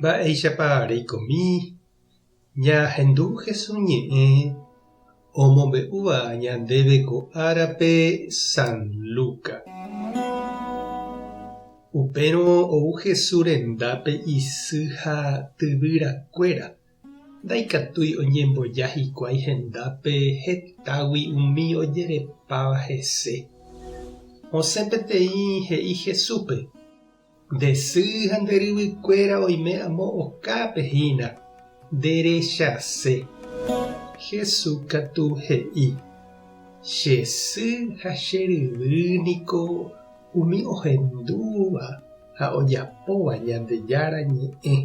Mba'éichapa reikomi ñahendu Jesús ñe'ẽ omombe'úva ñandéve ko árape San Luca. Upérõ ou Jesús rendápe isy ha tyvyrakuéra. Ndaikatúi oñemboja hikuái hendápe hetágui umi ojerepáva hese. Osẽ peteĩ he'i Jesúspe: nde sy ha nde ryvykuéra oime amo okápe hína, nderechase. Jesús katu he'i: che sy ha che ryvy niko umi ohendúva ha ojapóva Ñandejára ñe'ẽ.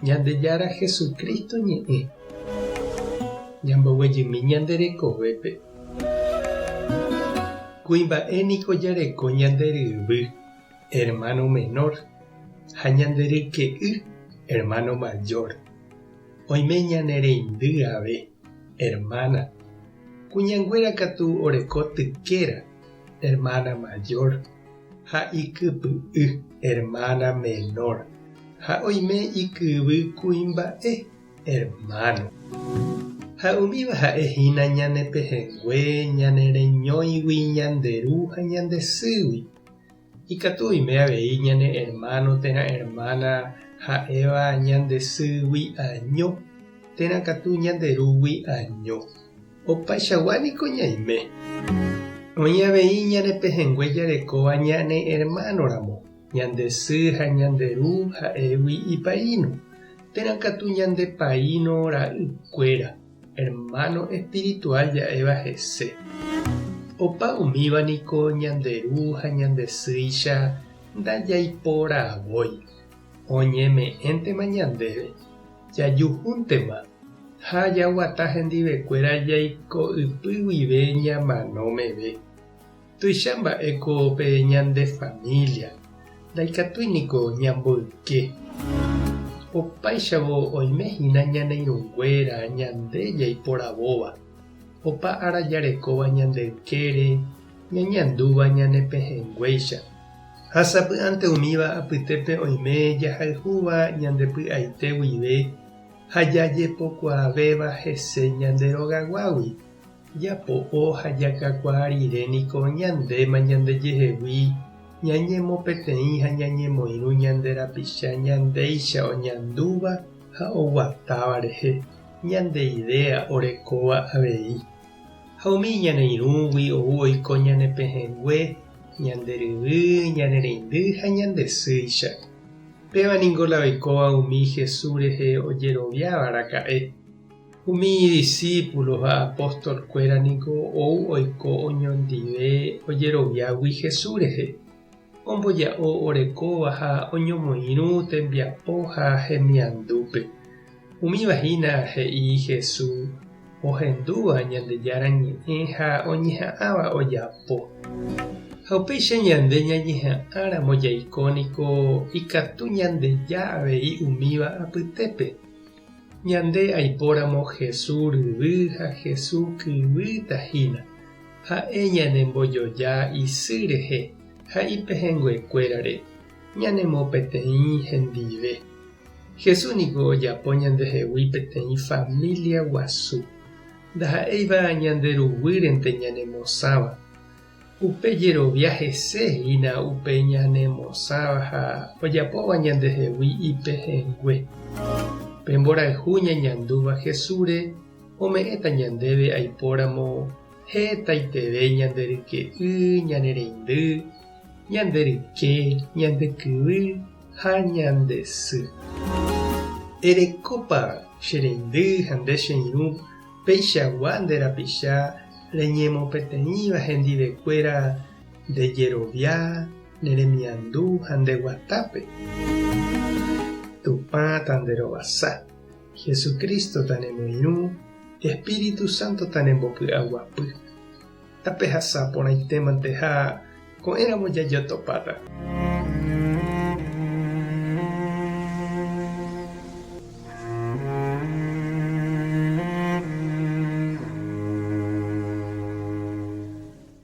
Ñandejára Jesukristo ñe'ẽ ñamboguejymi ñande rekovépe. Kuimba'éniko jareko ñande ryvy, hermano menor, ha ñande ryke'y, hermano mayor. Oime ñane reindy ave, hermana. Kuñanguéra katu oreko tykéra, hermana mayor, ha ikypy'y, hermana menor, ha oime ikyvy kuimba'e, hermano. Ha umíva ha'ehína ñane pehẽngue, ñane reñóigui ñanderu ha ñande sýgui. Ikatu oime avei ñane hermano térã hermana ha'éva ñande sýgui año, térã katu ñanderúgui año. Opaichaguániko ñaime. Oĩ avei ñane pehẽngue jarekóva ñane hermanoramo, ñande sy ha ñanderu ha'égui ipaíno, térã katu ñande paíno ra'ykuéra, hermano espiritual ja'éva hese. Opa umívaniko ñanderu ha ñande sýicha ndajaiporavoi. Oñeme'ẽntema ñandéve, jajuhúntema ha jaguata hendivekuéra jaiko'ypy guive ñamanómeve. Tuicha mba'éko pe ñande familia, ndaikatúiniko ñamboyke. Opáichavo oimehína ñane irũnguéra ñande jaiporavóva. Opa ára jarekóva ñande ykére, ñañandúva ñane pehẽnguéicha. Hasapy'ánte umíva apytépe oime jahayhúva ñande py'aite guive ha jajepokuaavéva hese ñande rogaguágui. Japo'o ha jakakuaa riréniko ñandéma ñandejehegui ñañemopeteĩ ha ñañemoirũ ñande rapicha ñandéicha oñandúva ha oguatáva rehe ñande idea orekóva avei. Ha umi ñane irũgui ou oiko ñane pehẽngue, ñande ryvy, ñane reindy ha ñande sýicha. Pévaniko la oikóva umi Jesús rehe ojeroviávaraka'e. Umi discípulos ha apóstolkuéra niko ou oiko oñondive ojeroviágui Jesús rehe. Omboja'o orekóva ha oñomoirũ tembiapo ha hemiandúpe. Umívahína he'i Jesús ohendúva Ñandejára ñe'ẽ ha oñeha'ãva ojapo. Ha upéicha ñande ñañeha'ãramo jaikóniko ikatu Ñandeja avei umíva apytépe. Ñande aipóramo Jesús ryvy ha Jesús kyvýtahína. Ha'e ñanembojoja isy rehe ha ipehẽnguekuérare ñanemopeteĩ hendive. Jesús niko ojapo ñandehegui peteĩ familia guasu. Ndaha'éiva ñanderuguyrente ñanemosãva. Upe jerovia hesehína upe ñanemosãva ha ojapóva ñandehegui ipehẽngue. Pemborayhu ñañandúva Jesúsre ome'ẽta ñandéve aipóramo hetaiteve ñande ryke'y, ñane reindy, ñande ryke, ñande kyvy ha ñande sy. Erekópa che reindy ha nde che irũ peichagua nde rapicha reñemopeteĩva hendivekuéra ndejerovia, neremiandu ha ndeguatápe. Tupã ta nderovasa, Jesukristo ta nemoirũ, Espíritu Santo ta nembopy'aguapy. Tape hasã porãitémante ha ko'ẽramo jajotopáta.